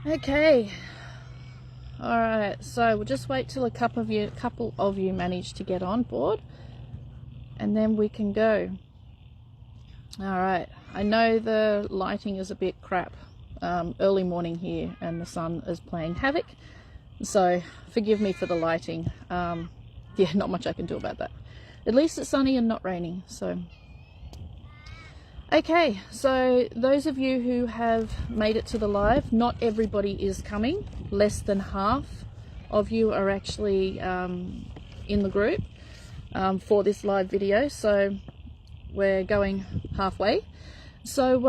Okay, all right, so we'll just wait till a couple of you manage to get on board, and then we can go. All right, I know the lighting is a bit crap, early morning here, and the sun is playing havoc, so forgive me for the lighting. Yeah, not much I can do about that. At least it's sunny and not raining, so. Okay, so those of you who have made it to the live, not everybody is coming. Less than half of you are actually in the group for this live video, so we're going halfway. So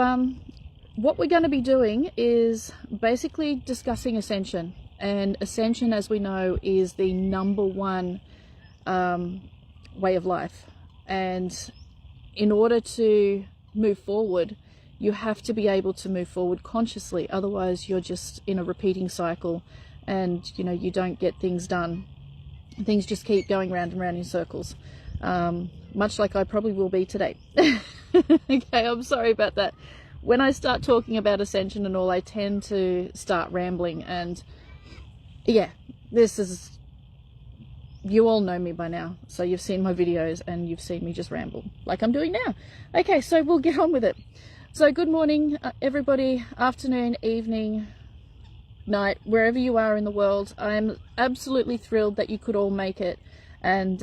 what we're going to be doing is basically discussing Ascension, and Ascension, as we know, is the #1 way of life, and in order to move forward, you have to be able to move forward consciously. Otherwise you're just in a repeating cycle, and you don't get things done. Things just keep going round and round in circles, much like I probably will be today. Okay, I'm sorry about that. When I start talking about Ascension and all, I tend to start rambling, and yeah, this is, you all know me by now, so you've seen my videos and you've seen me just ramble like I'm doing now. Okay, so we'll get on with it. So good morning, everybody, afternoon, evening, night, wherever you are in the world. I'm absolutely thrilled that you could all make it, and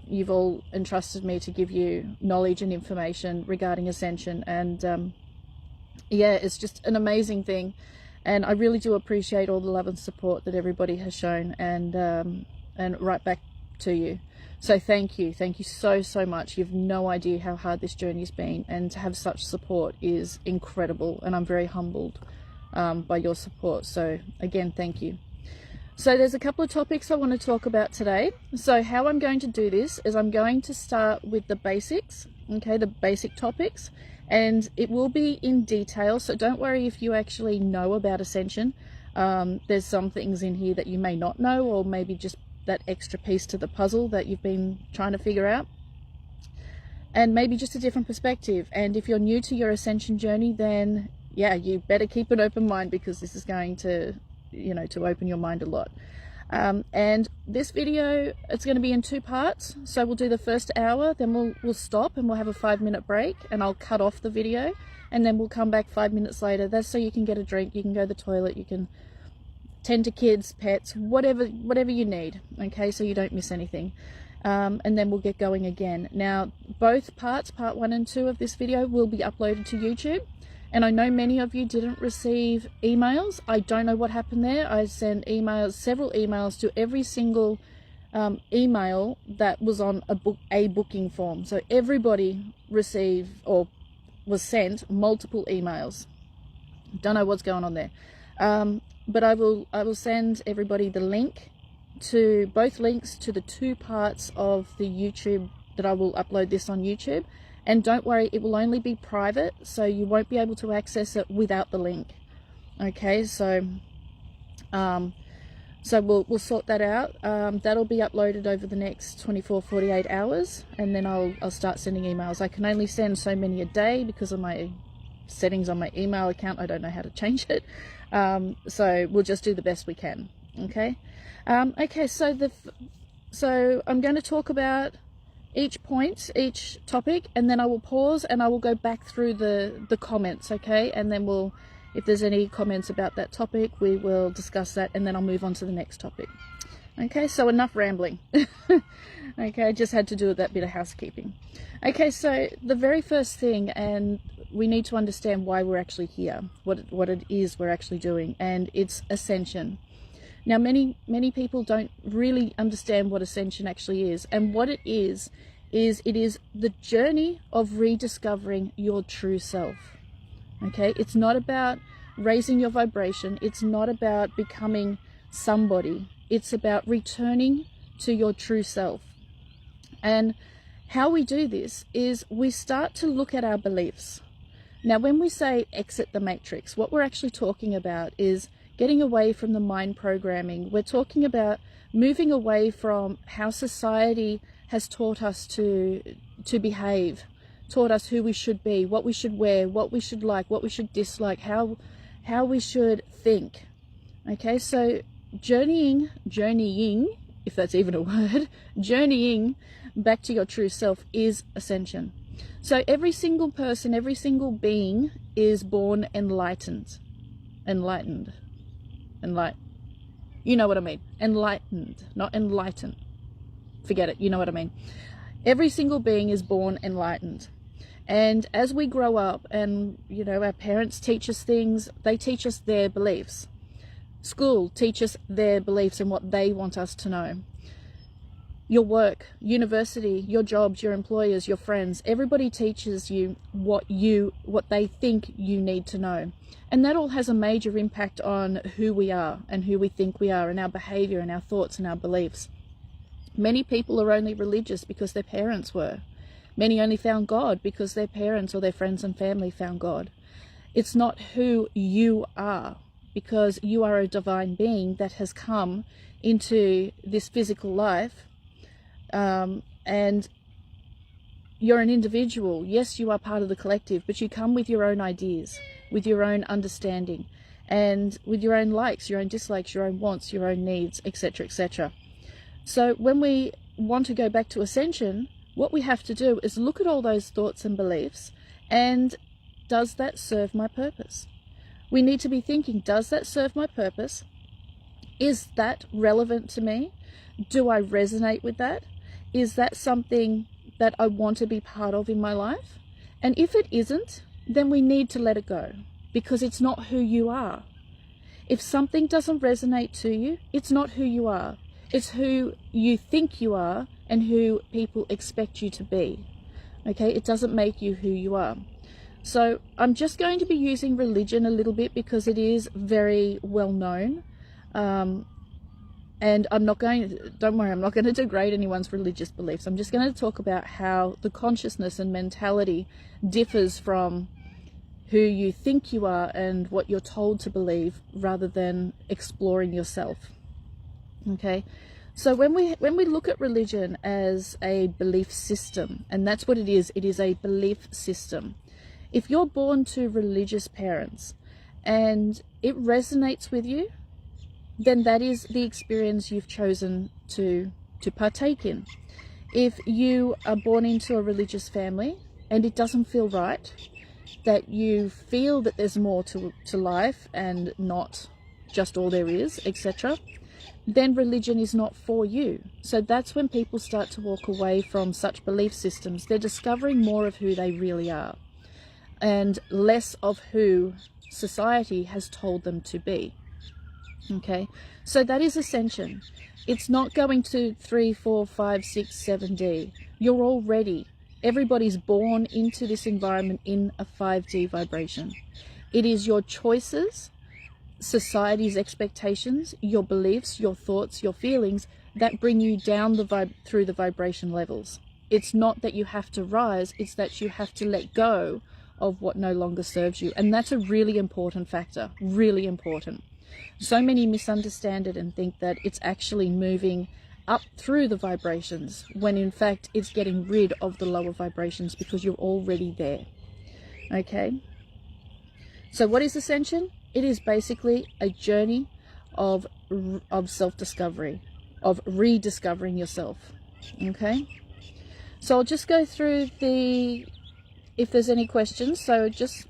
you've all entrusted me to give you knowledge and information regarding Ascension, and yeah, it's just an amazing thing, and I really do appreciate all the love and support that everybody has shown, and right back to you. So thank you so much. You've no idea how hard this journey's been, and to have such support is incredible, and I'm very humbled by your support. So again, thank you. So there's a couple of topics I want to talk about today. So how I'm going to do this is I'm going to start with the basics, okay, the basic topics, and it will be in detail, so don't worry if you actually know about Ascension. There's some things in here that you may not know, or maybe just that extra piece to the puzzle that you've been trying to figure out, and maybe just a different perspective. And if you're new to your Ascension journey, then yeah, you better keep an open mind, because this is going to, to open your mind a lot. And this video, it's going to be in 2 parts. So we'll do the first hour, then we'll stop and we'll have a 5-minute break, and I'll cut off the video, and then we'll come back 5 minutes later. That's so you can get a drink, you can go to the toilet, you can tend to kids, pets, whatever you need, okay, so you don't miss anything. And then we'll get going again. Now, both parts, part 1 and 2 of this video, will be uploaded to YouTube, and I know many of you didn't receive emails. I don't know what happened there. I sent emails, several emails, to every single email that was on a booking form. So everybody received or was sent multiple emails. Don't know what's going on there. But I will send everybody the link to both links to the 2 parts of the YouTube that I will upload this on YouTube. And don't worry, it will only be private, so you won't be able to access it without the link. Okay, so we'll sort that out. That'll be uploaded over the next 24-48 hours, and then I'll start sending emails. I can only send so many a day because of my settings on my email account. I don't know how to change it. So we'll just do the best we can. Okay. Okay, so I'm going to talk about each point, each topic, and then I will pause and I will go back through the comments, okay, and then if there's any comments about that topic, we will discuss that, and then I'll move on to the next topic. Okay, so enough rambling. Okay, I just had to do that bit of housekeeping. Okay, so the very first thing, and we need to understand why we're actually here, what it is we're actually doing, and it's Ascension. Now, many people don't really understand what Ascension actually is, and what it is it is the journey of rediscovering your true self. Okay, it's not about raising your vibration, it's not about becoming somebody, it's about returning to your true self. And how we do this is we start to look at our beliefs. Now, when we say exit the matrix, what we're actually talking about is getting away from the mind programming. We're talking about moving away from how society has taught us to behave, taught us who we should be, what we should wear, what we should like, what we should dislike, how we should think. Okay, so journeying, if that's even a word, journeying back to your true self is ascension. So every single person, every single being is born enlightened. You know what I mean. Enlightened, not enlightened. Forget it, you know what I mean. Every single being is born enlightened. And as we grow up and, you know, our parents teach us things, they teach us their beliefs. School teaches their beliefs and what they want us to know. Your work, university, your jobs, your employers, your friends, everybody teaches you what they think you need to know. And that all has a major impact on who we are and who we think we are and our behavior and our thoughts and our beliefs. Many people are only religious because their parents were. Many only found God because their parents or their friends and family found God. It's not who you are, because you are a divine being that has come into this physical life, and you're an individual. Yes, you are part of the collective, but you come with your own ideas, with your own understanding, and with your own likes, your own dislikes, your own wants, your own needs, etc., etc. So when we want to go back to ascension, what we have to do is look at all those thoughts and beliefs, and does that serve my purpose? We need to be thinking, does that serve my purpose? Is that relevant to me? Do I resonate with that? Is that something that I want to be part of in my life? And if it isn't, then we need to let it go, because it's not who you are. If something doesn't resonate to you, it's not who you are. It's who you think you are and who people expect you to be. Okay, it doesn't make you who you are. So I'm just going to be using religion a little bit because it is very well known. And don't worry, I'm not going to degrade anyone's religious beliefs. I'm just going to talk about how the consciousness and mentality differs from who you think you are and what you're told to believe, rather than exploring yourself. Okay, so when we look at religion as a belief system, and that's what it is a belief system. If you're born to religious parents and it resonates with you, then that is the experience you've chosen to partake in. If you are born into a religious family and it doesn't feel right, that you feel that there's more to life and not just all there is, etc., then religion is not for you. So that's when people start to walk away from such belief systems. They're discovering more of who they really are and less of who society has told them to be. Okay, so that is ascension. It's not going to 3, 4, 5, 6, 7D. You're already, everybody's born into this environment in a 5D vibration. It is your choices, society's expectations, your beliefs, your thoughts, your feelings that bring you down through the vibration levels. It's not that you have to rise, it's that you have to let go of what no longer serves you. And that's a really important factor, really important. So many misunderstand it and think that it's actually moving up through the vibrations, when in fact it's getting rid of the lower vibrations because you're already there. Okay? So what is ascension? It is basically a journey of self-discovery, of rediscovering yourself. Okay? So I'll just go through if there's any questions, so just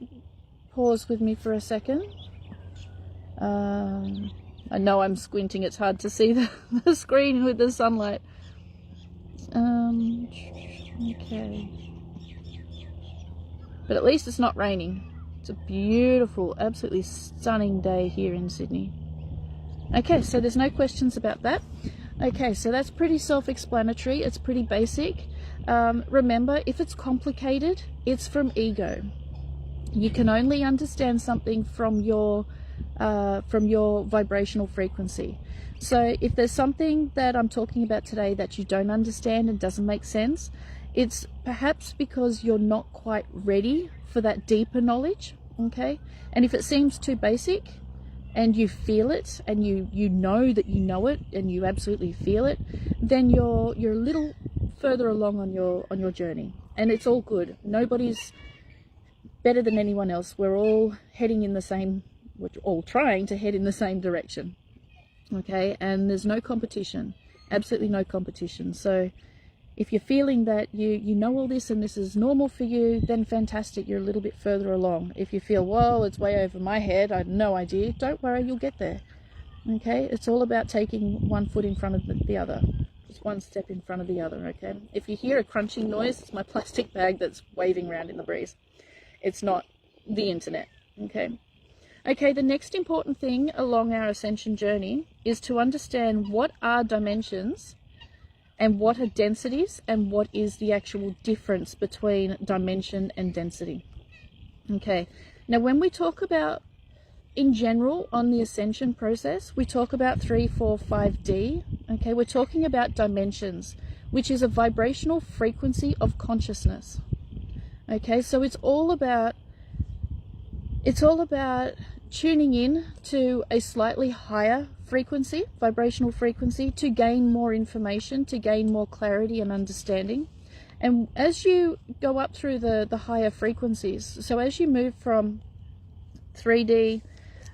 pause with me for a second. I know I'm squinting, it's hard to see the screen with the sunlight. Okay. But at least it's not raining. It's a beautiful, absolutely stunning day here in Sydney. Okay, so there's no questions about that. Okay, so that's pretty self-explanatory. It's pretty basic. Remember, if it's complicated, it's from ego. You can only understand something from your vibrational frequency. So if there's something that I'm talking about today that you don't understand and doesn't make sense, it's perhaps because you're not quite ready for that deeper knowledge. Okay, and if it seems too basic and you feel it and you know that you know it and you absolutely feel it, then you're a little further along on your journey, and it's all good. Nobody's better than anyone else. We're all heading in the same we're all trying to head in the same direction. Okay, and there's no competition, absolutely no competition. So if you're feeling that you know all this and this is normal for you, then fantastic, you're a little bit further along. If you feel, well, it's way over my head, I have no idea, don't worry, you'll get there. Okay, it's all about taking one foot in front of the other, just one step in front of the other. Okay, if you hear a crunching noise, it's my plastic bag that's waving around in the breeze. It's not the internet. Okay, the next important thing along our ascension journey is to understand what are dimensions and what are densities and what is the actual difference between dimension and density. Okay, now when we talk about, in general, on the ascension process, we talk about 3, 4, 5D. Okay, we're talking about dimensions, which is a vibrational frequency of consciousness. Okay, so it's all about tuning in to a slightly higher frequency, vibrational frequency, to gain more information, to gain more clarity and understanding. And as you go up through the higher frequencies, so as you move from 3D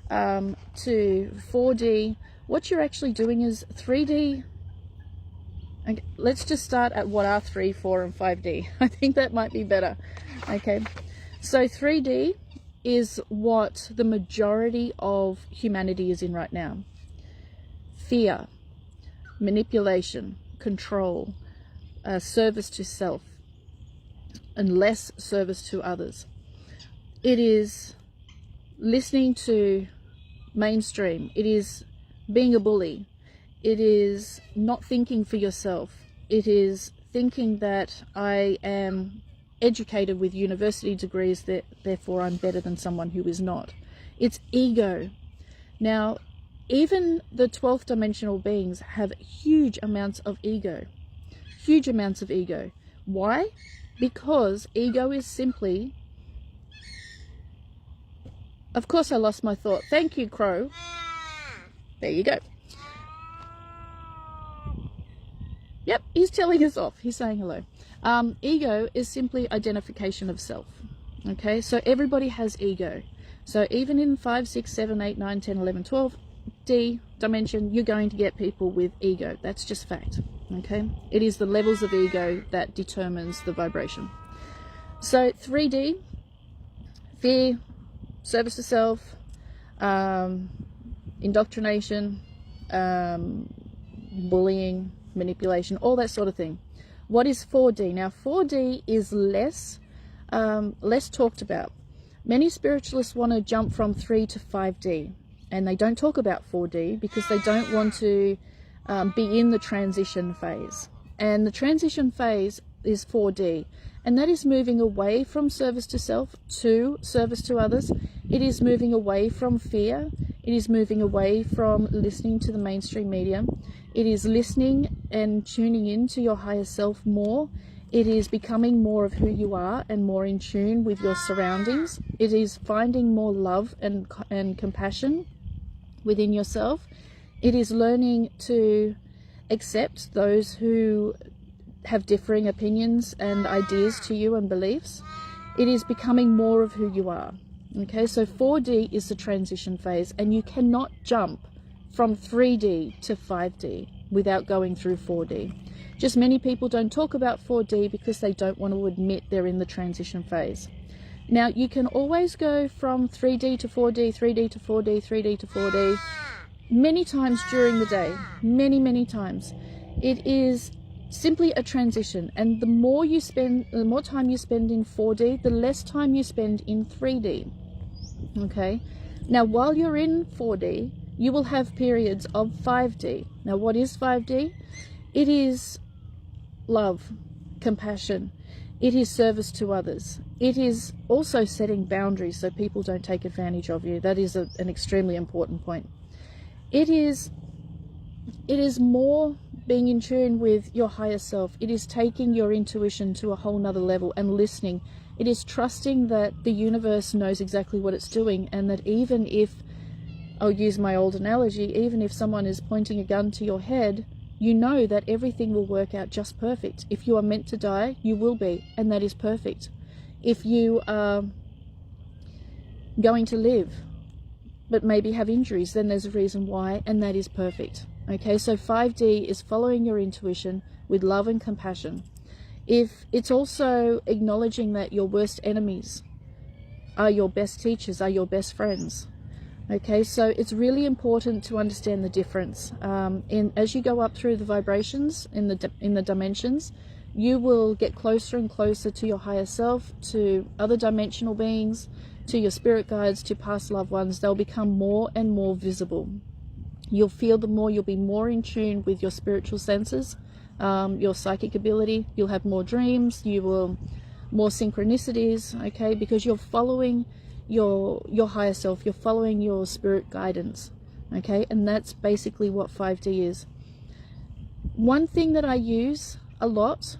to 4D, what you're actually doing is 3D. Okay, let's just start at what are 3, 4, and 5D. I think that might be better. Okay, so 3D is what the majority of humanity is in right now. Fear, manipulation, control, service to self, and less service to others. It is listening to mainstream. It is being a bully. It is not thinking for yourself. It is thinking that I am educated with university degrees, that therefore I'm better than someone who is not. It's ego. Now, even the 12th dimensional beings have huge amounts of ego. Huge amounts of ego. Why? Because ego is simply... Of course I lost my thought. Thank you, Crow. There you go. Yep, he's telling us off. He's saying hello. Ego is simply identification of self. Okay, so everybody has ego. So even in 5, 6, 7, 8, 9, 10, 11, 12 D dimension, you're going to get people with ego. That's just fact. Okay, it is the levels of ego that determines the vibration. So 3D, fear, service to self, indoctrination, bullying, manipulation, all that sort of thing. What is 4D? Now 4D is less talked about. Many spiritualists want to jump from 3 to 5D, and they don't talk about 4D because they don't want to be in the transition phase. And the transition phase is 4D, and that is moving away from service to self to service to others. It is moving away from fear. It is moving away from listening to the mainstream media. It is listening and tuning in to your higher self more. It is becoming more of who you are and more in tune with your surroundings. It is finding more love and compassion within yourself. It is learning to accept those who have differing opinions and ideas to you and beliefs. It is becoming more of who you are. Okay, so 4D is the transition phase, and you cannot jump from 3D to 5D without going through 4D. Just many people don't talk about 4D because they don't want to admit they're in the transition phase. Now, you can always go from 3D to 4D, 3D to 4D, 3D to 4D, many times during the day, many times. It is simply a transition, and the more time you spend in 4D, the less time you spend in 3D. Okay, now while you're in 4D, you will have periods of 5D. Now, what is 5D? It is love, compassion. It is service to others. It is also setting boundaries so people don't take advantage of you. That is an extremely important point. It is more being in tune with your higher self. It is taking your intuition to a whole nother level and listening. It is trusting that the universe knows exactly what it's doing, and that even if, I'll use my old analogy, even if someone is pointing a gun to your head, you know that everything will work out just perfect. If you are meant to die, you will be, and that is perfect. If you are going to live, but maybe have injuries, then there's a reason why, and that is perfect. Okay, so 5D is following your intuition with love and compassion. If it's also acknowledging that your worst enemies are your best teachers, are your best friends. Okay, so it's really important to understand the difference. As you go up through the vibrations in the dimensions, you will get closer and closer to your higher self, to other dimensional beings, to your spirit guides, to past loved ones. They'll become more and more visible. You'll feel them more, you'll be more in tune with your spiritual senses, your psychic ability. You'll have more dreams, you will more synchronicities, okay, because you're following your higher self, you're following your spirit guidance, okay, and that's basically what 5D is. One thing that I use a lot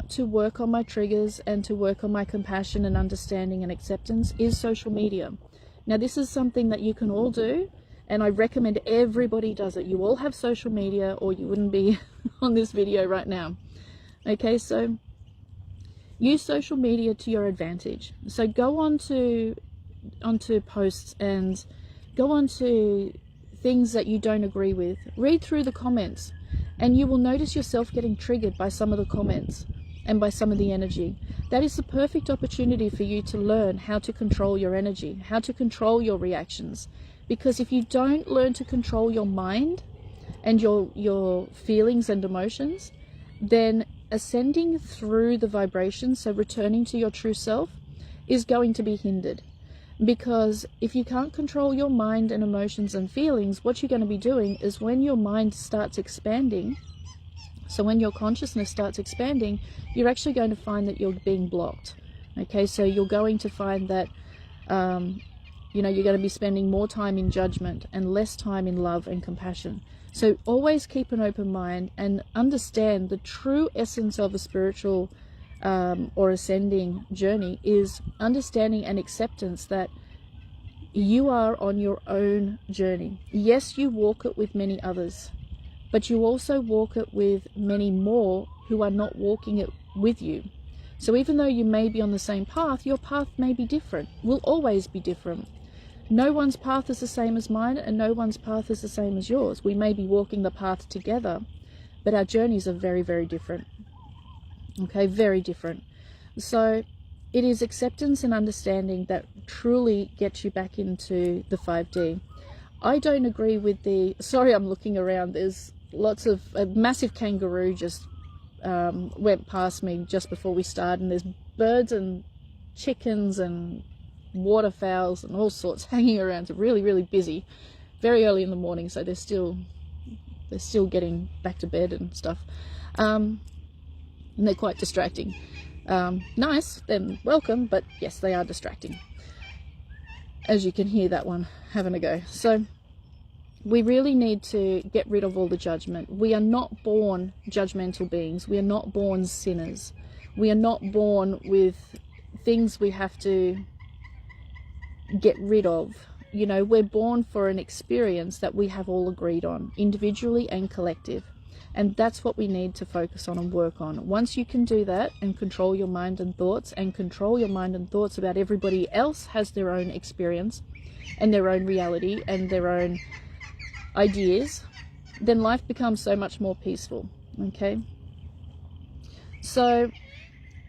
to work on my triggers and to work on my compassion and understanding and acceptance is social media. Now, this is something that you can all do, and I recommend everybody does it. You all have social media, or you wouldn't be on this video right now. Okay, so use social media to your advantage. So go onto posts and go onto things that you don't agree with. Read through the comments, and you will notice yourself getting triggered by some of the comments and by some of the energy. That is the perfect opportunity for you to learn how to control your energy, how to control your reactions. Because if you don't learn to control your mind and your feelings and emotions, then ascending through the vibrations, so returning to your true self, is going to be hindered. Because if you can't control your mind and emotions and feelings, what you're going to be doing is, when your mind starts expanding, so when your consciousness starts expanding, you're actually going to find that you're being blocked. Okay, so you're going to find that you're going to be spending more time in judgment and less time in love and compassion. So always keep an open mind and understand the true essence of a spiritual or ascending journey is understanding and acceptance that you are on your own journey. Yes, you walk it with many others, but you also walk it with many more who are not walking it with you. So even though you may be on the same path, your path may be different, will always be different. No one's path is the same as mine, and no one's path is the same as yours. We may be walking the path together, but our journeys are very, very different. Okay, very different. So it is acceptance and understanding that truly gets you back into the 5D. I don't agree with sorry, I'm looking around. There's lots of, a massive kangaroo just went past me just before we started, and there's birds and chickens and waterfowls and all sorts hanging around. It's really, really busy, very early in the morning, so they're still getting back to bed and stuff, and they're quite distracting. Nice, then welcome, but yes, they are distracting, as you can hear that one having a go. So we really need to get rid of all the judgment. We are not born judgmental beings. We are not born sinners. We are not born with things we have to get rid of. You know, we're born for an experience that we have all agreed on, individually and collective. And that's what we need to focus on and work on. Once you can do that and control your mind and thoughts, and control your mind and thoughts about everybody else has their own experience and their own reality and their own ideas, then life becomes so much more peaceful. Okay, so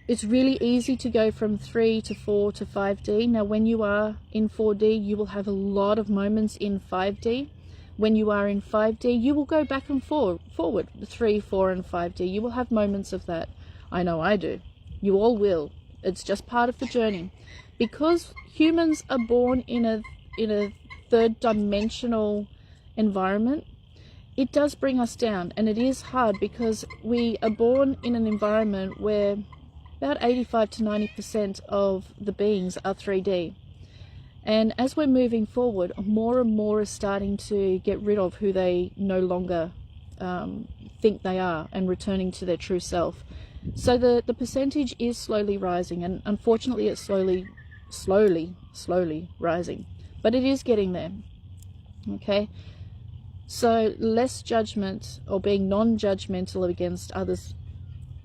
it's really easy to go from 3 to 4 to 5D. Now when you are in 4D, you will have a lot of moments in 5D. When you are in 5D, you will go back and forward 3, 4 and 5D. You will have moments of that. I know I do. You all will. It's just part of the journey. Because humans are born in a third dimensional environment, it does bring us down, and it is hard because we are born in an environment where about 85 to 90% of the beings are 3D. And as we're moving forward, more and more is starting to get rid of who they no longer think they are, and returning to their true self. So the percentage is slowly rising, and unfortunately it's slowly rising, but it is getting there. Okay, so less judgment, or being non-judgmental against others,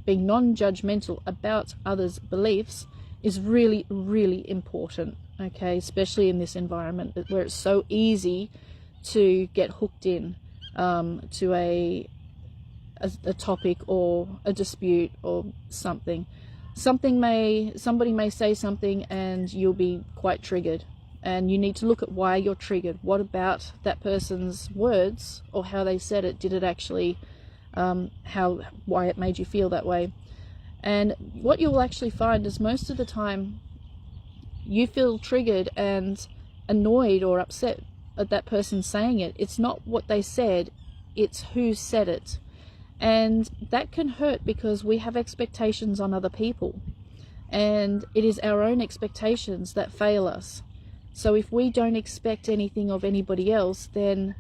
being non-judgmental about others' beliefs is really, really important. okay, especially in this environment where it's so easy to get hooked in to a topic or a dispute or something. Somebody may say something and you'll be quite triggered, and you need to look at why you're triggered. What about that person's words or how they said it? Did it actually why it made you feel that way? And what you'll actually find is most of the time you feel triggered and annoyed or upset at that person saying it. It's not what they said, it's who said it. And that can hurt because we have expectations on other people, and it is our own expectations that fail us. So if we don't expect anything of anybody else, then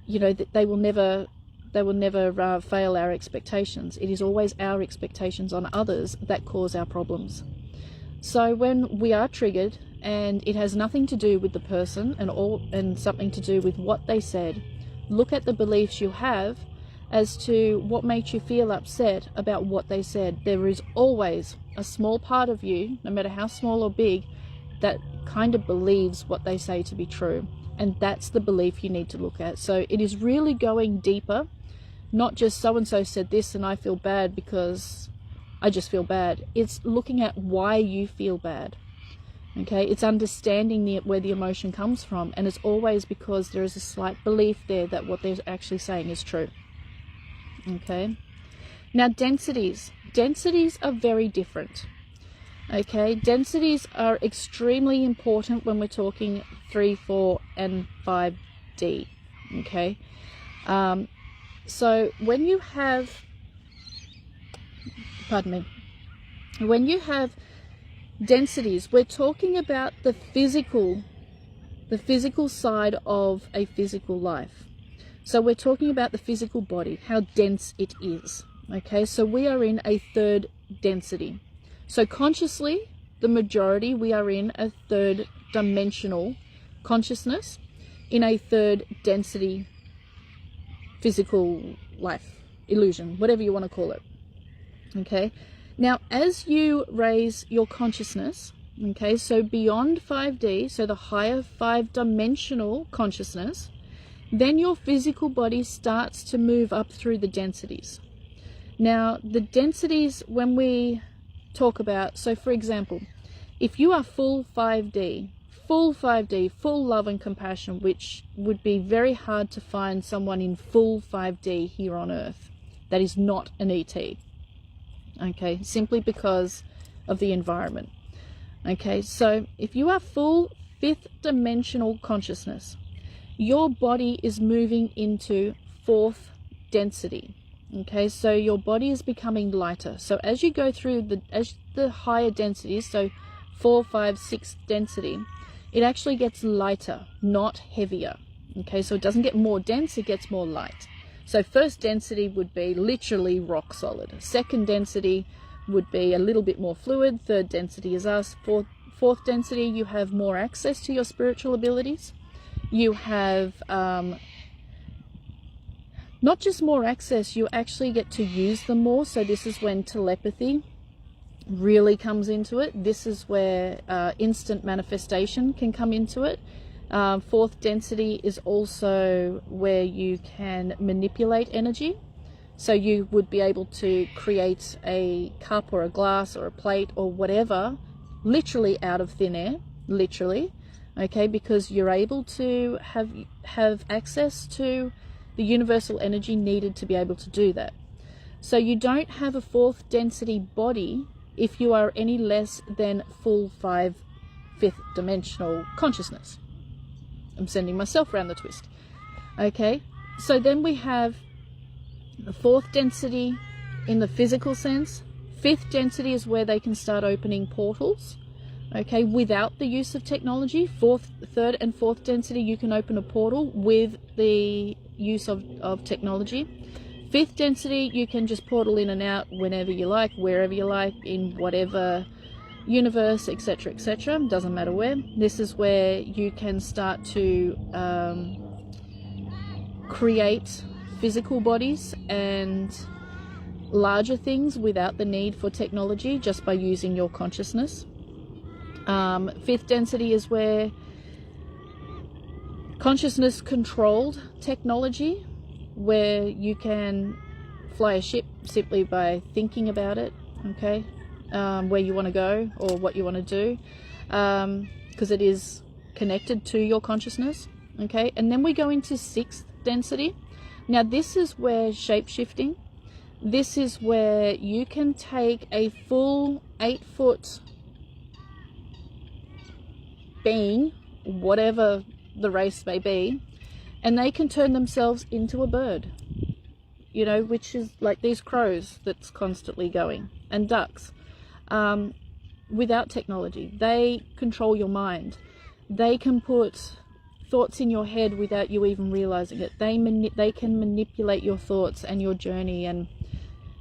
they will never fail our expectations. It is always our expectations on others that cause our problems. So when we are triggered and it has nothing to do with the person and something to do with what they said, look at the beliefs you have as to what makes you feel upset about what they said. There is always a small part of you, no matter how small or big, that kind of believes what they say to be true. And that's the belief you need to look at. So it is really going deeper, not just so-and-so said this and I feel bad because I just feel bad. It's looking at why you feel bad. Okay, it's understanding where the emotion comes from, and it's always because there is a slight belief there that what they're actually saying is true. Okay, now densities are very different. Okay, densities are extremely important when we're talking 3, 4, and 5D. Okay, so when you have, when you have densities, we're talking about the physical side of a physical life. So we're talking about the physical body, how dense it is. Okay, so we are in a 3rd density. So consciously, the majority, we are in a 3rd dimensional consciousness, in a 3rd density physical life, illusion, whatever you want to call it. Okay, now as you raise your consciousness, okay, so beyond 5D, so the higher 5-dimensional consciousness, then your physical body starts to move up through the densities. Now, the densities, when we talk about, so for example, if you are full 5D, full love and compassion, which would be very hard to find someone in full 5D here on Earth that is not an ET. Okay, simply because of the environment. Okay, so if you are full 5th dimensional consciousness, your body is moving into 4th density. Okay, so your body is becoming lighter. So as you go through the higher densities, so 4, 5, 6 density, it actually gets lighter, not heavier. Okay, so it doesn't get more dense, it gets more light. So 1st density would be literally rock solid. 2nd density would be a little bit more fluid. 3rd density is us. 4th density, you have more access to your spiritual abilities. You have not just more access, you actually get to use them more. So this is when telepathy really comes into it. This is where instant manifestation can come into it. 4th density is also where you can manipulate energy. So you would be able to create a cup or a glass or a plate or whatever, literally out of thin air, literally. Okay, because you're able to have access to the universal energy needed to be able to do that. So you don't have a 4th density body if you are any less than full 5th dimensional consciousness. I'm sending myself around the twist. Okay, so then we have the 4th density in the physical sense. 5th density is where they can start opening portals. Okay, without the use of technology. 3rd and 4th density, you can open a portal with the use of technology. 5th density, you can just portal in and out whenever you like, wherever you like, in whatever universe, etc., etc. Doesn't matter where. This is where you can start to create physical bodies and larger things without the need for technology, just by using your consciousness. Fifth density is where consciousness controlled technology, where you can fly a ship simply by thinking about it, okay, where you want to go or what you want to do, because it is connected to your consciousness, okay. And then we go into sixth density. Now this is where shape-shifting, this is where you can take a full 8-foot being, whatever the race may be, and they can turn themselves into a bird, you know, which is like these crows that's constantly going, and ducks. Without technology, they control your mind. They can put thoughts in your head without you even realizing it. They can manipulate your thoughts and your journey and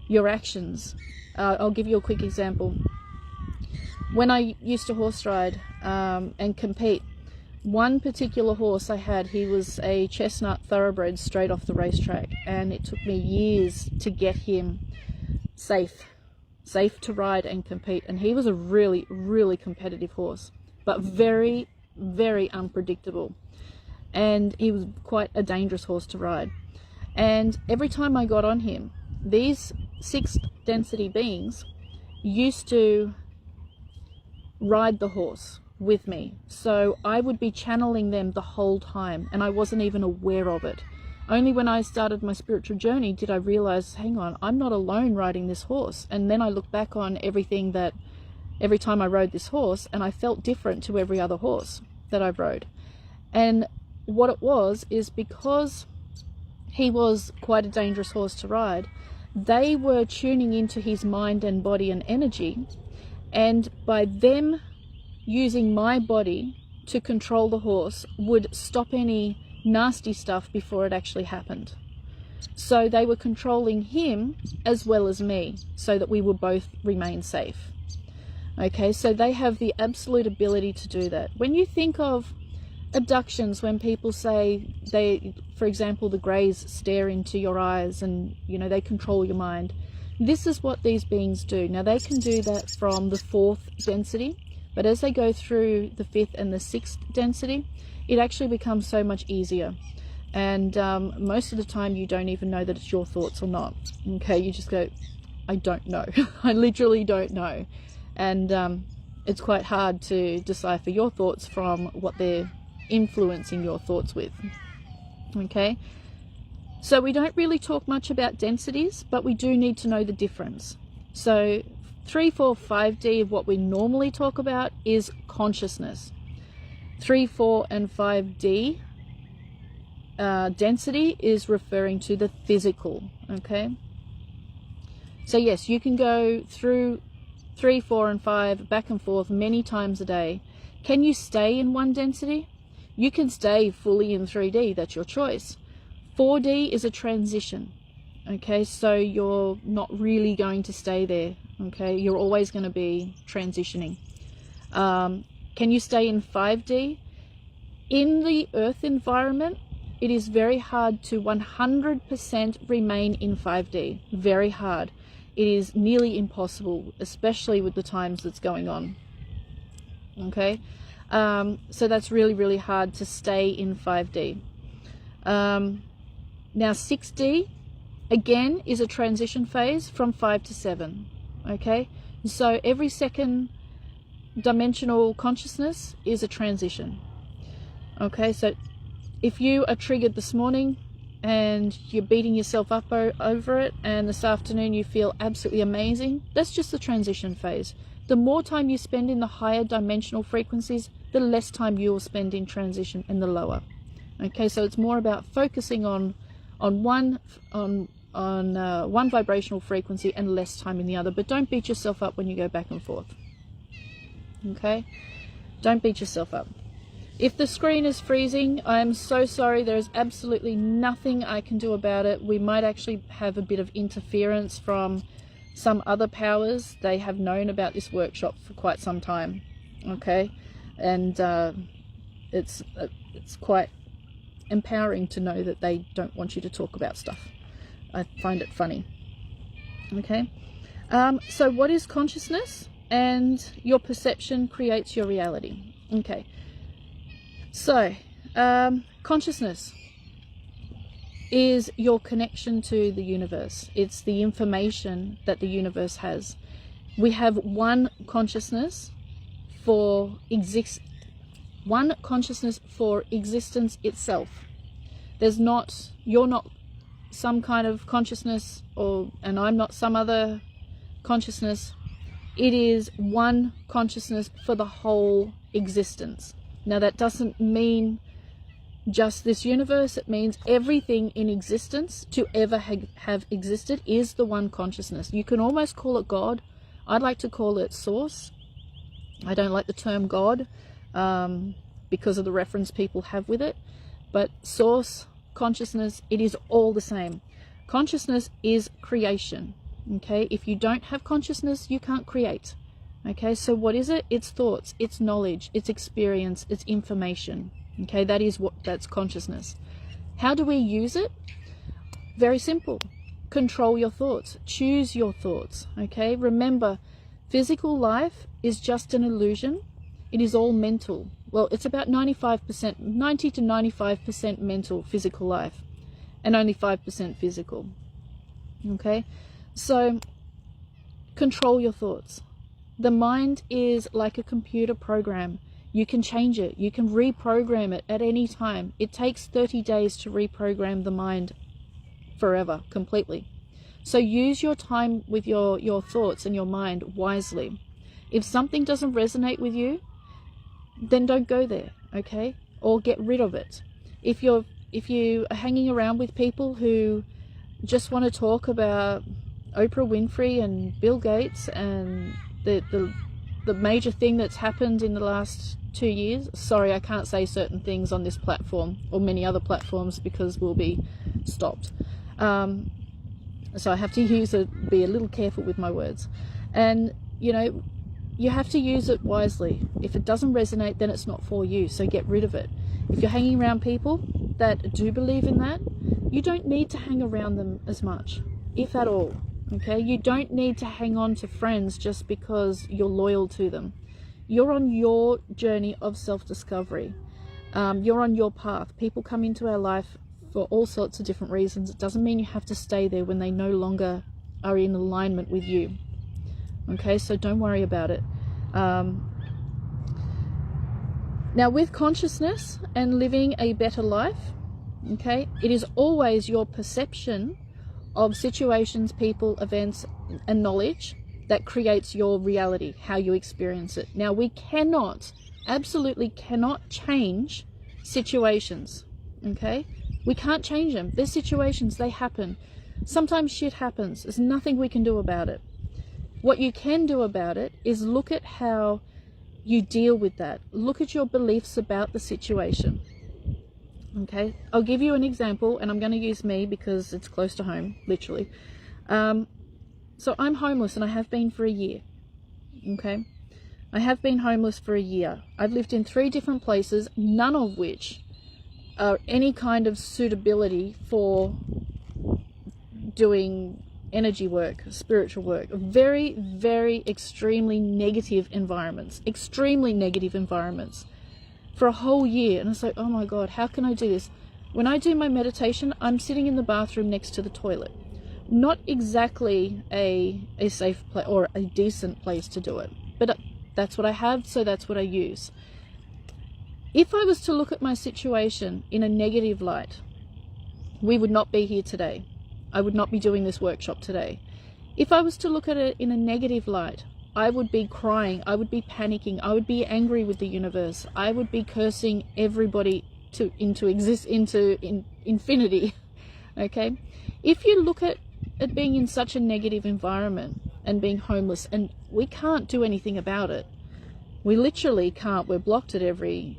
your actions. I'll give you a quick example. When I used to horse ride and compete, one particular horse I had, he was a chestnut thoroughbred straight off the racetrack, and it took me years to get him safe to ride and compete. And he was a really, really competitive horse, but very, very unpredictable. And he was quite a dangerous horse to ride. And every time I got on him, these sixth density beings used to ride the horse with me. So I would be channeling them the whole time, and I wasn't even aware of it. Only when I started my spiritual journey did I realize, hang on, I'm not alone riding this horse. And then I look back on everything that, every time I rode this horse, and I felt different to every other horse that I rode. And what it was is because he was quite a dangerous horse to ride, they were tuning into his mind and body and energy, and by them using my body to control the horse would stop any nasty stuff before it actually happened. So they were controlling him as well as me, so that we would both remain safe. Okay, so they have the absolute ability to do that. When you think of abductions, when people say they, for example, the greys stare into your eyes and, you know, they control your mind, this is what these beings do. Now they can do that from the fourth density, but as they go through the fifth and the sixth density, it actually becomes so much easier. And most of the time you don't even know that it's your thoughts or not. Okay, you just go, I don't know. I literally don't know. And it's quite hard to decipher your thoughts from what they're influencing your thoughts with. Okay, so we don't really talk much about densities, but we do need to know the difference. So 3, 4, 5D of what we normally talk about is consciousness. 3, 4, and 5D density is referring to the physical. Okay, so yes, you can go through 3, 4, and 5 back and forth many times a day. Can you stay in one density? You can stay fully in 3D, that's your choice. 4D is a transition. Okay, so you're not really going to stay there. Okay, you're always going to be transitioning. Can you stay in 5D? In the earth environment, it is very hard to 100% remain in 5D. Very hard. It is nearly impossible, especially with the times that's going on. Okay, so that's really, really hard to stay in 5D. Now 6D, again, is a transition phase from 5 to 7. Okay, so every second dimensional consciousness is a transition. Okay, so if you are triggered this morning and you're beating yourself up over it, and this afternoon you feel absolutely amazing, that's just the transition phase. The more time you spend in the higher dimensional frequencies, the less time you will spend in transition in the lower. Okay, so it's more about focusing on one vibrational frequency and less time in the other. But don't beat yourself up when you go back and forth. Okay, don't beat yourself up. If the screen is freezing, I'm so sorry. There is absolutely nothing I can do about it. We might actually have a bit of interference from some other powers. They have known about this workshop for quite some time. Okay, and it's quite empowering to know that they don't want you to talk about stuff. I find it funny. Okay, so what is consciousness? and your perception creates your reality. Okay, so consciousness is your connection to the universe. It's the information that the universe has. We have one consciousness for existence itself. There's not, you're not some kind of consciousness, and I'm not some other consciousness. It is one consciousness for the whole existence. Now that doesn't mean just this universe. It means everything in existence to ever have existed is the one consciousness. You can almost call it God. I'd like to call it source. I don't like the term God because of the reference people have with it, but source, consciousness, it is all the same. Consciousness is creation. Okay, if you don't have consciousness, you can't create. Okay, so what is it? It's thoughts, it's knowledge, it's experience, it's information. Okay, that's consciousness. How do we use it? Very simple. Control your thoughts. Choose your thoughts. Okay, remember, physical life is just an illusion. It is all mental. Well, it's about 90 to 95% mental, physical life, and only 5% physical. Okay, so control your thoughts. The mind is like a computer program. You can change it. You can reprogram it at any time. It takes 30 days to reprogram the mind forever, completely. So use your time with your thoughts and your mind wisely. If something doesn't resonate with you, then don't go there, okay? Or get rid of it. If you are hanging around with people who just want to talk about Oprah Winfrey and Bill Gates and the major thing that's happened in the last 2 years, sorry, I can't say certain things on this platform or many other platforms because we'll be stopped. So I have to be a little careful with my words. And, you know, you have to use it wisely. If it doesn't resonate, then it's not for you, so get rid of it. If you're hanging around people that do believe in that, you don't need to hang around them as much, if at all. Okay, you don't need to hang on to friends just because you're loyal to them. You're on your journey of self-discovery. You're on your path. People come into our life for all sorts of different reasons. It doesn't mean you have to stay there when they no longer are in alignment with you. Okay, so don't worry about it. Now, with consciousness and living a better life, okay, it is always your perception of situations, people, events, and knowledge that creates your reality, how you experience it. Now, we cannot, absolutely cannot change situations, okay? We can't change them. They're situations, they happen. Sometimes shit happens. There's nothing we can do about it. What you can do about it is look at how you deal with that. Look at your beliefs about the situation. Okay, I'll give you an example, and I'm going to use me because it's close to home, literally. So I'm homeless, and I have been for a year. Okay, I have been homeless for a year. I've lived in 3 different places, none of which are any kind of suitability for doing energy work, spiritual work. Very, very extremely negative environments, for a whole year. And I was like, oh my God, how can I do this? When I do my meditation, I'm sitting in the bathroom next to the toilet. Not exactly a safe place or a decent place to do it, but that's what I have, so that's what I use. If I was to look at my situation in a negative light, we would not be here today. I would not be doing this workshop today. If I was to look at it in a negative light, I would be crying, I would be panicking, I would be angry with the universe, I would be cursing everybody into infinity. Okay? If you look at being in such a negative environment and being homeless, and we can't do anything about it. We literally can't. We're blocked at every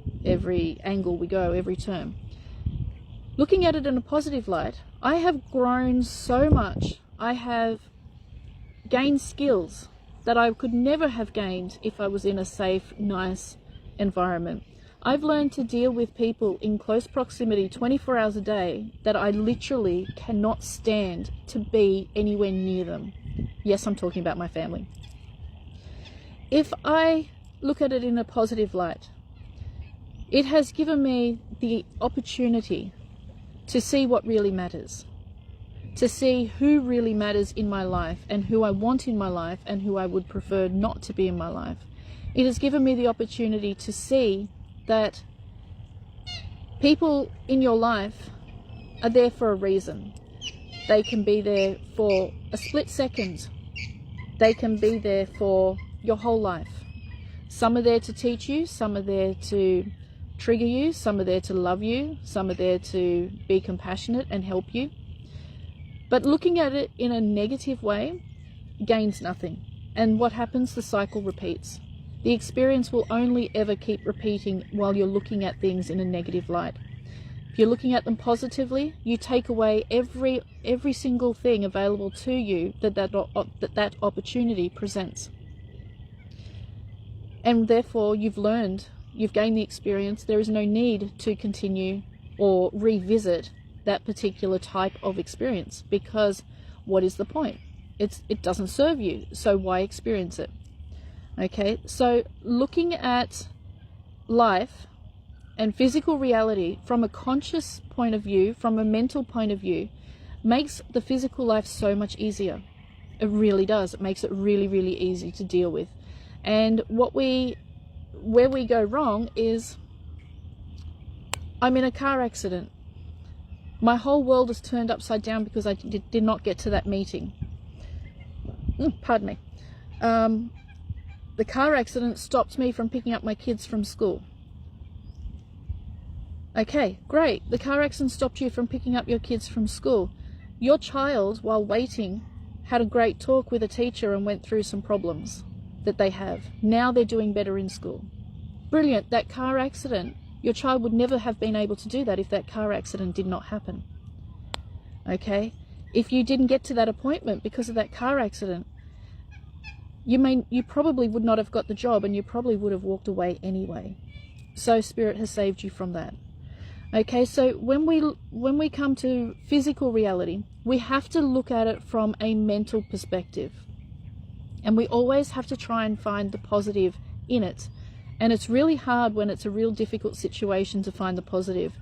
angle we go, every turn. Looking at it in a positive light, I have grown so much. I have gained skills that I could never have gained if I was in a safe, nice environment. I've learned to deal with people in close proximity 24 hours a day that I literally cannot stand to be anywhere near them. Yes, I'm talking about my family. if I look at it in a positive light, it has given me the opportunity to see what really matters, to see who really matters in my life and who I want in my life and who I would prefer not to be in my life. It has given me the opportunity to see that people in your life are there for a reason. They can be there for a split second. They can be there for your whole life. Some are there to teach you, some are there to trigger you, some are there to love you, some are there to be compassionate and help you. But looking at it in a negative way gains nothing. And what happens? The cycle repeats. The experience will only ever keep repeating while you're looking at things in a negative light. If you're looking at them positively, you take away every single thing available to you that opportunity presents. And therefore, you've learned, you've gained the experience. There is no need to continue or revisit that particular type of experience, because what is the point? It doesn't serve you, so why experience it? Okay, so looking at life and physical reality from a conscious point of view, from a mental point of view, makes the physical life so much easier. It really does. It makes it really, really easy to deal with. And where we go wrong is, I'm in a car accident. My whole world is turned upside down because I did not get to that meeting. Pardon me. The car accident stopped me from picking up my kids from school. Okay, great. The car accident stopped you from picking up your kids from school. Your child, while waiting, had a great talk with a teacher and went through some problems that they have. Now they're doing better in school. Brilliant. That car accident, your child would never have been able to do that if that car accident did not happen. Okay? If you didn't get to that appointment because of that car accident, you probably would not have got the job, and you probably would have walked away anyway. So Spirit has saved you from that. Okay, so when we come to physical reality, we have to look at it from a mental perspective. And we always have to try and find the positive in it. And it's really hard when it's a real difficult situation to find the positive.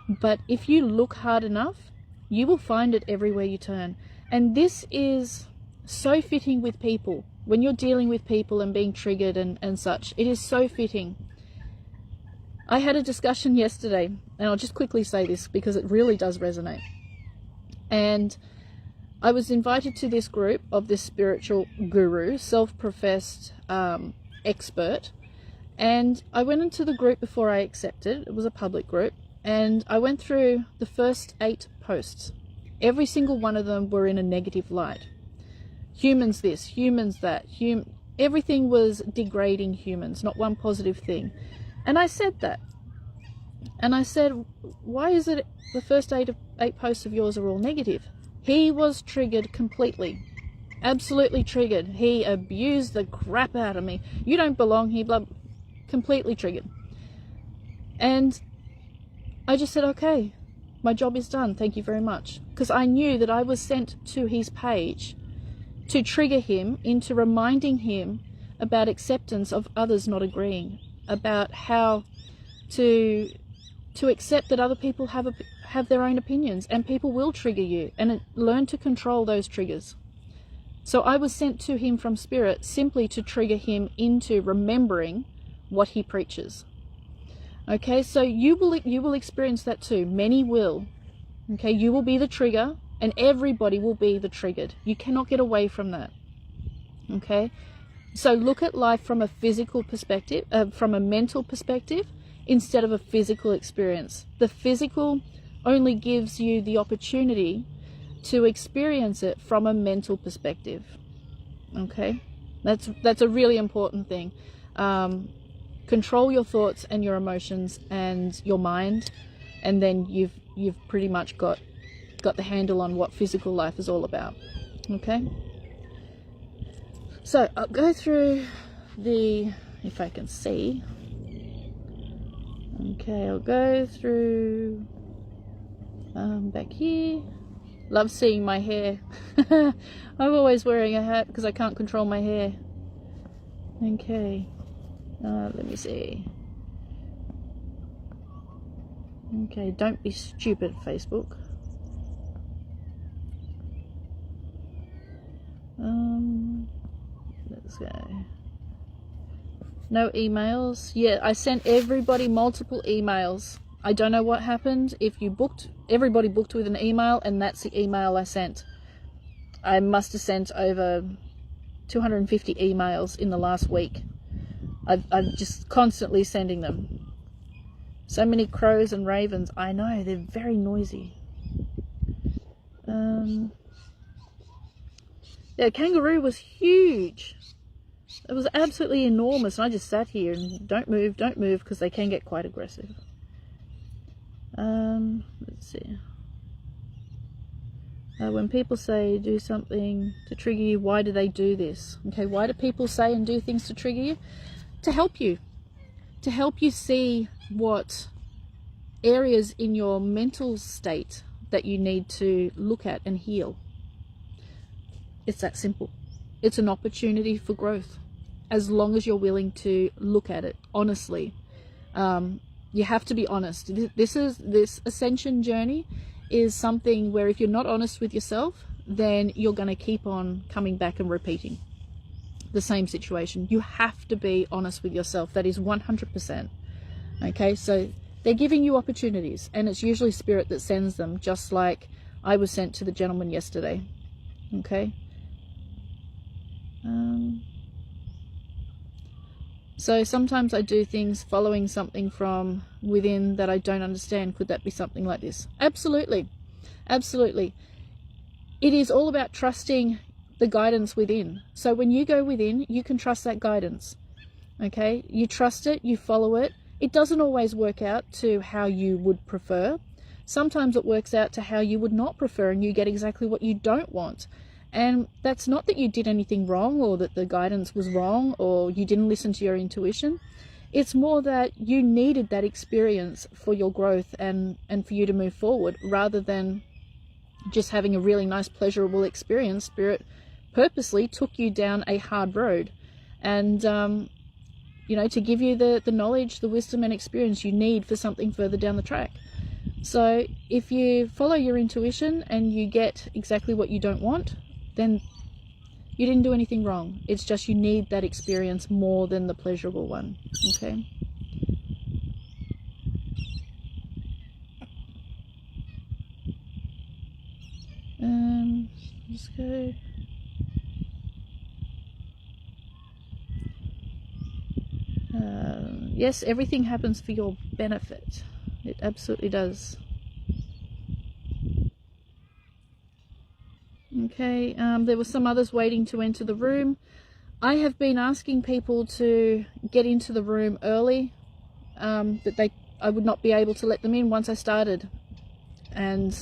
But if you look hard enough, you will find it everywhere you turn. And this is so fitting with people. When you're dealing with people and being triggered and such, it is so fitting. I had a discussion yesterday, and I'll just quickly say this because it really does resonate. And I was invited to this group of this spiritual guru, self-professed expert, and I went into the group before I accepted. It was a public group, and I went through the first 8 posts. Every single one of them were in a negative light. Humans this, humans that, everything was degrading humans, not one positive thing. And I said that. And I said, why is it the first 8 posts of yours are all negative? He was triggered completely. Absolutely triggered. He abused the crap out of me. You don't belong here, blah. Completely triggered. And I just said, okay, my job is done. Thank you very much. Because I knew that I was sent to his page to trigger him into reminding him about acceptance of others not agreeing, about how to accept that other people have their own opinions, and people will trigger you, and learn to control those triggers. So I was sent to him from Spirit simply to trigger him into remembering what he preaches. Okay, so you will experience that too. Many will. Okay, you will be the trigger, and everybody will be the triggered. You cannot get away from that. Okay, so look at life from a physical perspective, from a mental perspective, instead of a physical experience. The physical only gives you the opportunity to experience it from a mental perspective. Okay, that's a really important thing. Control your thoughts and your emotions and your mind, and then you've pretty much got the handle on what physical life is all about. Okay, so I'll go through if I can see. Okay, I'll go through back here. Love seeing my hair. I'm always wearing a hat because I can't control my hair. Okay, let me see. Okay, don't be stupid, Facebook. Let's go. No emails. Yeah, I sent everybody multiple emails. I don't know what happened. If you booked, everybody booked with an email, and that's the email I sent. I must have sent over 250 emails in the last week. I'm just constantly sending them. So many crows and ravens. I know, they're very noisy. Yeah, kangaroo was huge. It was absolutely enormous, and I just sat here and don't move, because they can get quite aggressive. Let's see. When people say do something to trigger you, why do they do this? Okay, why do people say and do things to trigger you? To help you. To help you see what areas in your mental state that you need to look at and heal. It's that simple. It's an opportunity for growth, as long as you're willing to look at it honestly. You have to be honest. This ascension journey is something where if you're not honest with yourself, then you're going to keep on coming back and repeating the same situation. You have to be honest with yourself. That is 100%. Okay, so they're giving you opportunities, and it's usually spirit that sends them, just like I was sent to the gentleman yesterday. Okay. So sometimes I do things following something from within that I don't understand. Could that be something like this? Absolutely. Absolutely. It is all about trusting the guidance within. So when you go within, you can trust that guidance. Okay? You trust it, you follow it. It doesn't always work out to how you would prefer. Sometimes it works out to how you would not prefer, and you get exactly what you don't want. And that's not that you did anything wrong, or that the guidance was wrong, or you didn't listen to your intuition. It's more that you needed that experience for your growth and for you to move forward, rather than just having a really nice, pleasurable experience. Spirit purposely took you down a hard road, and you know, to give you the knowledge, the wisdom and experience you need for something further down the track. So if you follow your intuition and you get exactly what you don't want, then you didn't do anything wrong. It's just you need that experience more than the pleasurable one. Okay. Let's go. Yes, everything happens for your benefit. It absolutely does. Okay, there were some others waiting to enter the room. I have been asking people to get into the room early, that I would not be able to let them in once I started. And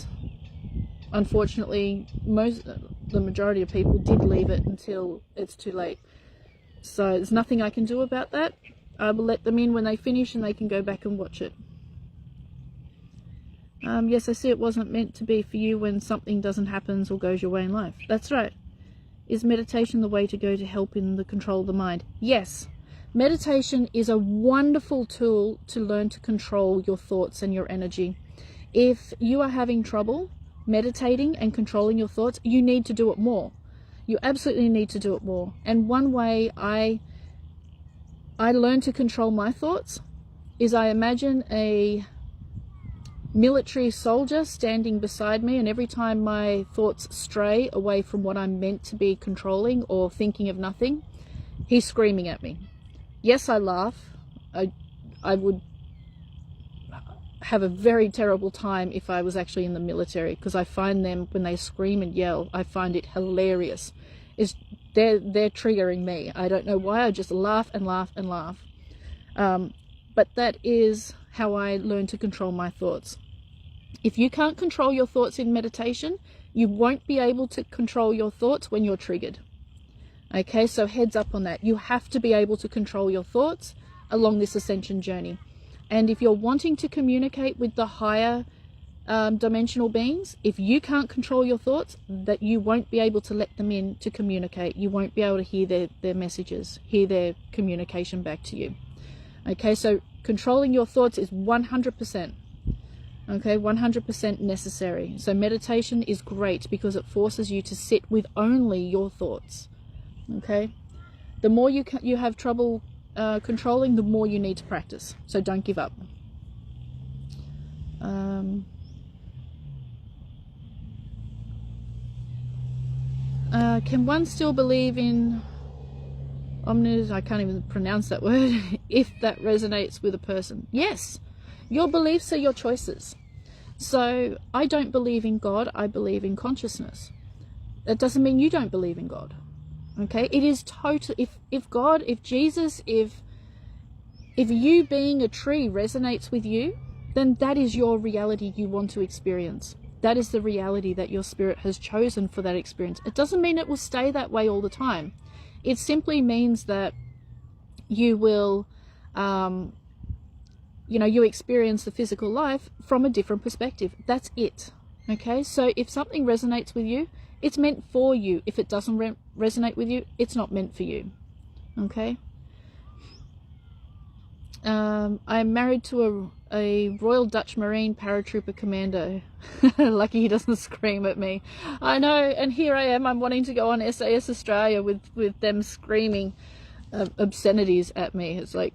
unfortunately, the majority of people did leave it until it's too late. So there's nothing I can do about that. I will let them in when they finish, and they can go back and watch it. Yes, I see it wasn't meant to be for you when something doesn't happen or goes your way in life. That's right. Is meditation the way to go to help in the control of the mind? Yes. Meditation is a wonderful tool to learn to control your thoughts and your energy. If you are having trouble meditating and controlling your thoughts, you need to do it more. You absolutely need to do it more. And one way I learn to control my thoughts is I imagine a military soldier standing beside me, and every time my thoughts stray away from what I'm meant to be controlling or thinking of nothing, he's screaming at me. Yes, I laugh. I would have a very terrible time if I was actually in the military, because I find them, when they scream and yell, I find it hilarious. They're triggering me. I don't know why. I just laugh and laugh and laugh. But that is how I learn to control my thoughts. If you can't control your thoughts in meditation, you won't be able to control your thoughts when you're triggered. Okay, so heads up on that. You have to be able to control your thoughts along this ascension journey. And if you're wanting to communicate with the higher dimensional beings, if you can't control your thoughts, that you won't be able to let them in to communicate. You won't be able to hear their messages, hear their communication back to you. Okay, so controlling your thoughts is 100%. Okay, 100% necessary. So meditation is great because it forces you to sit with only your thoughts. Okay, the more you have trouble controlling, the more you need to practice. So don't give up. Can one still believe in omnis? I can't even pronounce that word. If that resonates with a person, yes. Your beliefs are your choices. So I don't believe in God. I believe in consciousness. That doesn't mean you don't believe in God. Okay, it is total. If God, if Jesus, if you being a tree resonates with you, then that is your reality you want to experience. That is the reality that your spirit has chosen for that experience. It doesn't mean it will stay that way all the time. It simply means that you will, you experience the physical life from a different perspective. That's it. Okay, so if something resonates with you, it's meant for you. If it doesn't resonate with you, it's not meant for you. Okay. I'm married to a Royal Dutch Marine paratrooper commando. Lucky he doesn't scream at me. I know, and here I am. I'm wanting to go on SAS Australia with them screaming obscenities at me. It's like,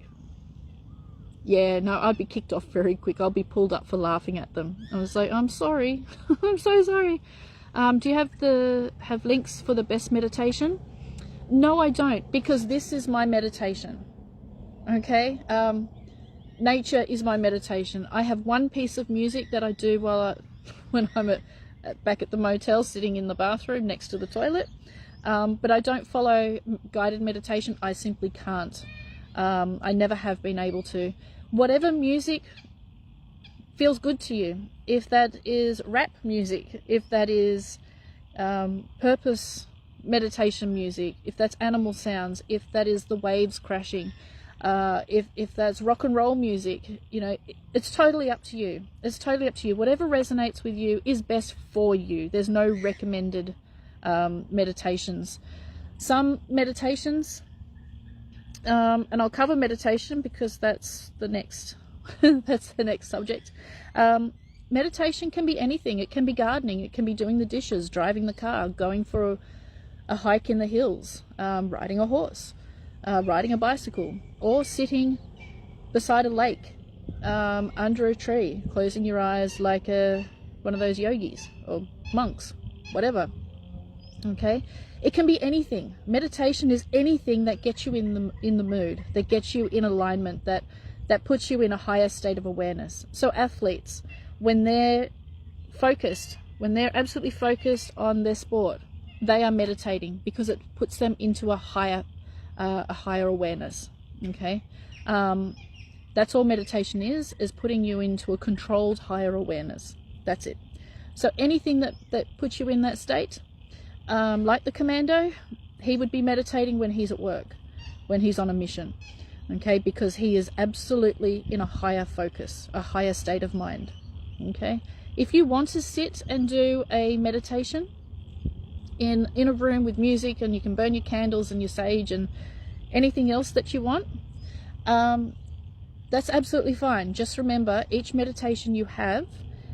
yeah, no, I'd be kicked off very quick. I'll be pulled up for laughing at them. I was like, I'm sorry. I'm so sorry. Do you have links for the best meditation? No, I don't, because this is my meditation. Okay, nature is my meditation. I have one piece of music that I do when I'm back at the motel, sitting in the bathroom next to the toilet. But I don't follow guided meditation. I simply can't. I never have been able to. Whatever music feels good to you, if that is rap music, if that is purpose meditation music, if that's animal sounds, if that is the waves crashing, if that's rock and roll music, it's totally up to you. It's totally up to you. Whatever resonates with you is best for you. There's no recommended meditations. Some meditations, and I'll cover meditation because that's the next that's the next subject. Meditation can be anything. It can be gardening, it can be doing the dishes, driving the car, going for a hike in the hills, riding a horse, riding a bicycle, or sitting beside a lake, under a tree, closing your eyes like one of those yogis or monks, whatever. Okay, it can be anything. Meditation is anything that gets you in the mood, that gets you in alignment, that puts you in a higher state of awareness. So athletes, when they're focused, when they're absolutely focused on their sport, they are meditating because it puts them into a higher awareness. Okay, that's all meditation is putting you into a controlled higher awareness. That's it. So anything that puts you in that state, like the commando, he would be meditating when he's at work, when he's on a mission. Okay, because he is absolutely in a higher focus, a higher state of mind. Okay, if you want to sit and do a meditation in a room with music, and you can burn your candles and your sage and anything else that you want, that's absolutely fine. Just remember, each meditation you have,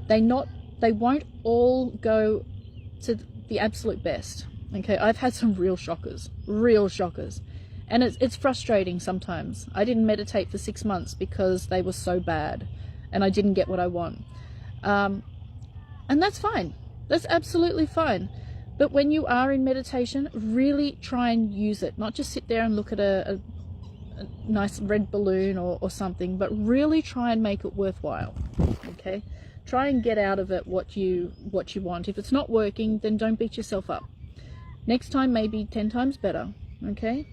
they won't all go to the absolute best. Okay, I've had some real shockers, and it's frustrating sometimes. I didn't meditate for 6 months because they were so bad and I didn't get what I want, and that's fine. That's absolutely fine. But when you are in meditation, really try and use it. Not just sit there and look at a nice red balloon or something, but really try and make it worthwhile. Okay, try and get out of it what you want. If it's not working, then don't beat yourself up. Next time, maybe 10 times better. Okay,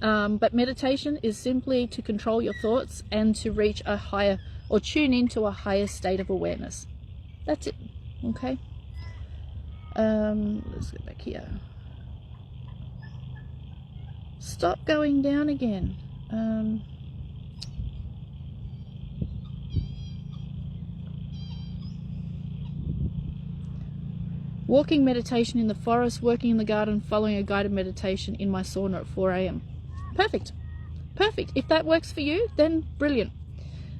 but meditation is simply to control your thoughts and to reach a higher, or tune into a higher state of awareness. That's it. Okay, let's go back here. Stop going down again. Walking meditation in the forest, working in the garden, following a guided meditation in my sauna at 4 a.m. Perfect. Perfect. If that works for you, then brilliant.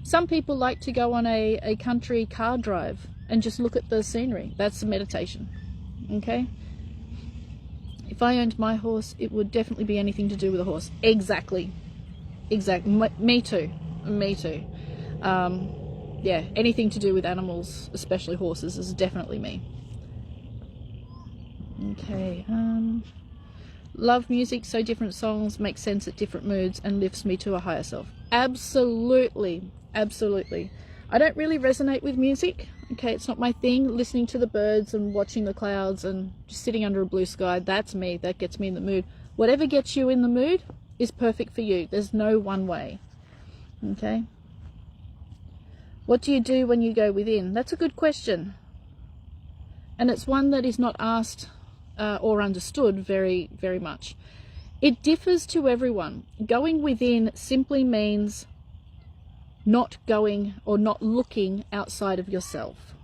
Some people like to go on a country car drive and just look at the scenery. That's a meditation. Okay? If I owned my horse, it would definitely be anything to do with a horse. Exactly. Me too. Me too. Yeah, anything to do with animals, especially horses, is definitely me. Okay. Love music, so different songs make sense at different moods and lifts me to a higher self. Absolutely. Absolutely. I don't really resonate with music. Okay, it's not my thing. Listening to the birds and watching the clouds and just sitting under a blue sky, that's me. That gets me in the mood. Whatever gets you in the mood is perfect for you. There's no one way. Okay. What do you do when you go within? That's a good question. And it's one that is not asked or understood very, very much. It differs to everyone. Going within simply means not going or not looking outside of yourself.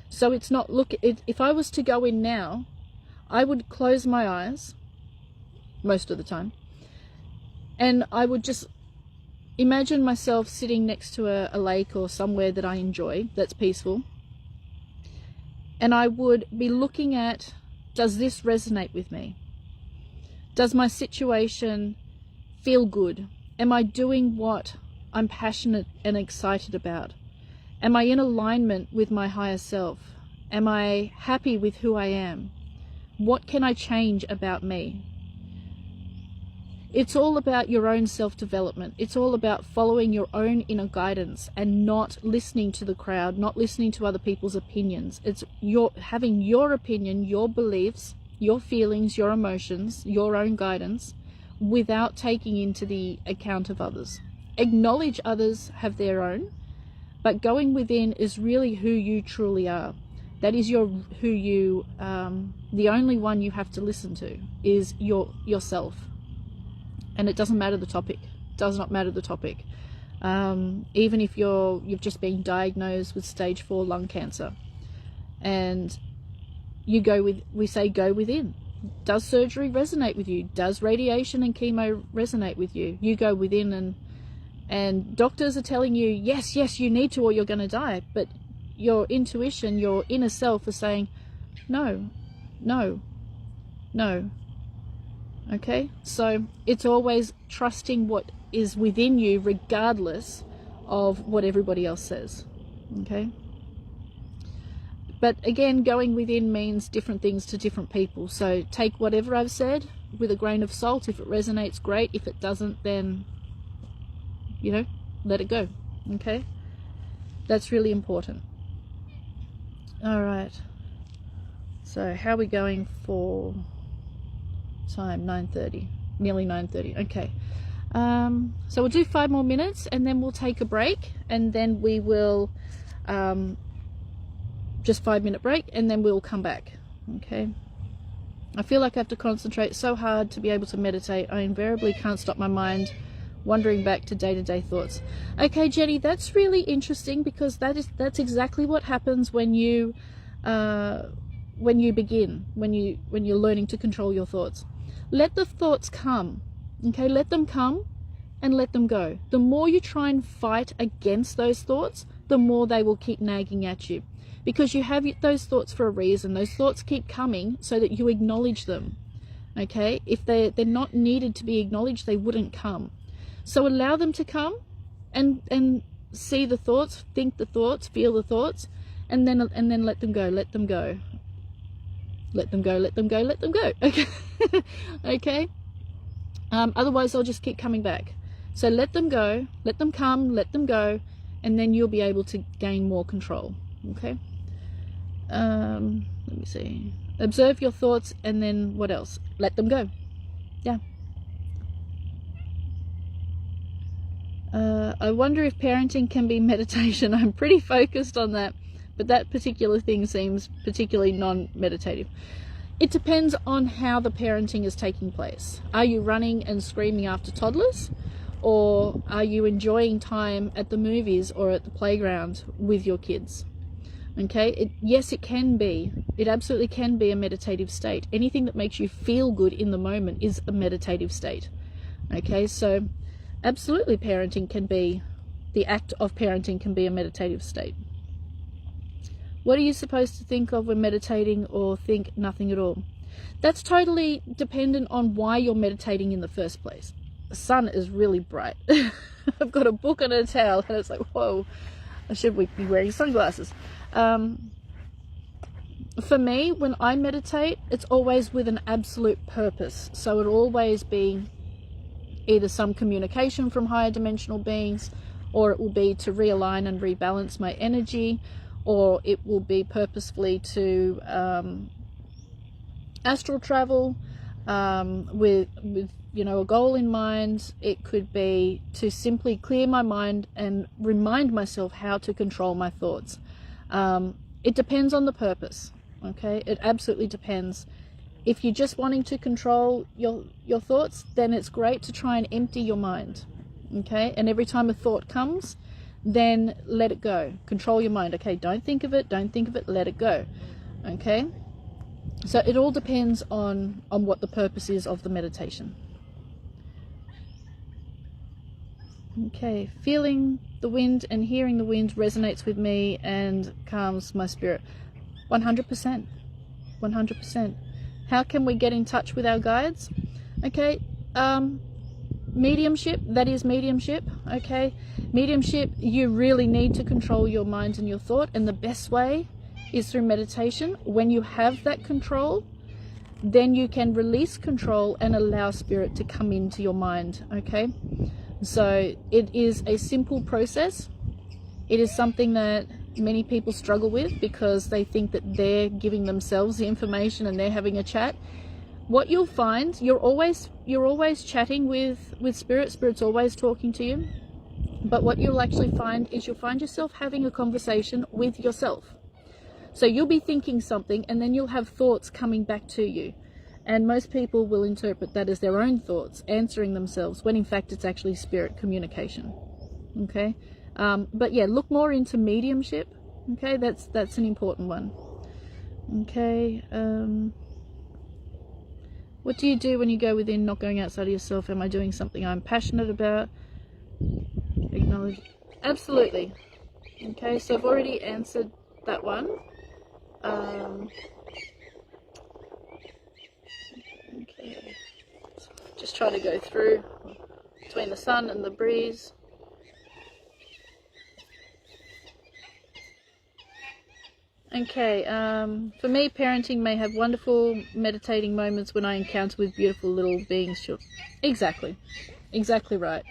So it's not if I was to go in now, I would close my eyes most of the time, and I would just imagine myself sitting next to a lake or somewhere that I enjoy, that's peaceful, and I would be looking at, does this resonate with me? Does my situation feel good? Am I doing what I'm passionate and excited about? Am I in alignment with my higher self? Am I happy with who I am? What can I change about me? It's all about your own self-development. It's all about following your own inner guidance and not listening to the crowd, not listening to other people's opinions. It's having your opinion, your beliefs, your feelings, your emotions, your own guidance, without taking into the account of others. Acknowledge others have their own, but going within is really who you truly are. That is the only one you have to listen to is yourself. And it doesn't matter the topic. It does not matter the topic. Even if you've just been diagnosed with stage 4 lung cancer, and we say go within. Does surgery resonate with you? Does radiation and chemo resonate with you? You go within, and doctors are telling you, yes, you need to, or you're going to die. But your intuition, your inner self is saying, no. Okay, so it's always trusting what is within you, regardless of what everybody else says. Okay, but again, going within means different things to different people. So take whatever I've said with a grain of salt. If it resonates, great. If it doesn't, then let it go. Okay, that's really important. All right, so how are we going for time? 9:30, nearly 9:30. Okay, so we'll do 5 more minutes and then we'll take a break, and then we will just 5-minute break, and then we'll come back. Okay, I feel like I have to concentrate so hard to be able to meditate. I invariably can't stop my mind wandering back to day-to-day thoughts. Okay, Jenny, that's really interesting, because that's exactly what happens when you're learning to control your thoughts. Let the thoughts come. Okay, let them come and let them go. The more you try and fight against those thoughts, the more they will keep nagging at you, because you have those thoughts for a reason. Those thoughts keep coming so that you acknowledge them. Okay, if they're not needed to be acknowledged, they wouldn't come. So allow them to come and see the thoughts, think the thoughts, feel the thoughts, and then let them go. Let them go. Let them go. Let them go. Let them go. Okay. Okay. Otherwise, they'll just keep coming back. So let them go. Let them come. Let them go, and then you'll be able to gain more control. Okay. Let me see. Observe your thoughts, and then what else? Let them go. Yeah. I wonder if parenting can be meditation. I'm pretty focused on that, but that particular thing seems particularly non-meditative. It depends on how the parenting is taking place. Are you running and screaming after toddlers, or are you enjoying time at the movies or at the playground with your kids? Okay, yes, it can be. It absolutely can be a meditative state. Anything that makes you feel good in the moment is a meditative state. Okay, so absolutely parenting can be, the act of parenting can be a meditative state. What are you supposed to think of when meditating, or think nothing at all? That's totally dependent on why you're meditating in the first place. The sun is really bright. I've got a book and a towel, and it's like, whoa, should we be wearing sunglasses? For me, when I meditate, it's always with an absolute purpose. So it'll always be either some communication from higher dimensional beings, or it will be to realign and rebalance my energy, or it will be purposefully to astral travel with a goal in mind. It could be to simply clear my mind and remind myself how to control my thoughts. It depends on the purpose. Okay, it absolutely depends. If you're just wanting to control your thoughts, then it's great to try and empty your mind. Okay, and every time a thought comes, then let it go. Control your mind. Okay, don't think of it, let it go. Okay, so it all depends on what the purpose is of the meditation. Okay, feeling the wind and hearing the wind resonates with me and calms my spirit. 100%. 100%. How can we get in touch with our guides? Okay, mediumship, that is mediumship. Okay, mediumship, you really need to control your mind and your thought, and the best way is through meditation. When you have that control, then you can release control and allow spirit to come into your mind. Okay, so it is a simple process. It is something that many people struggle with because they think that they're giving themselves the information and they're having a chat. What you'll find, you're always chatting with spirit. Spirit's always talking to you. But what you'll actually find is you'll find yourself having a conversation with yourself. So you'll be thinking something, and then you'll have thoughts coming back to you. And most people will interpret that as their own thoughts answering themselves, when in fact it's actually spirit communication. Okay, but yeah, look more into mediumship. Okay, that's an important one. Okay, what do you do when you go within, not going outside of yourself? Am I doing something I'm passionate about? Acknowledge. Absolutely. Okay, so I've already answered that one. Okay, just trying to go through between the sun and the breeze. Okay, for me, parenting may have wonderful meditating moments when I encounter with beautiful little beings. Exactly right.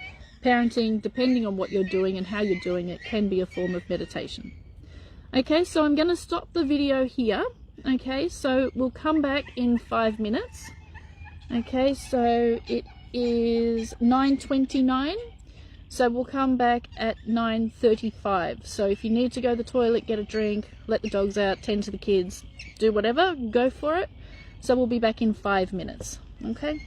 Parenting, depending on what you're doing and how you're doing it, can be a form of meditation. Okay, so I'm going to stop the video here. Okay, so we'll come back in 5 minutes. Okay, so it is 9:29. So we'll come back at 9:35. So if you need to go to the toilet, get a drink, let the dogs out, tend to the kids, do whatever, go for it. So we'll be back in 5 minutes. Okay.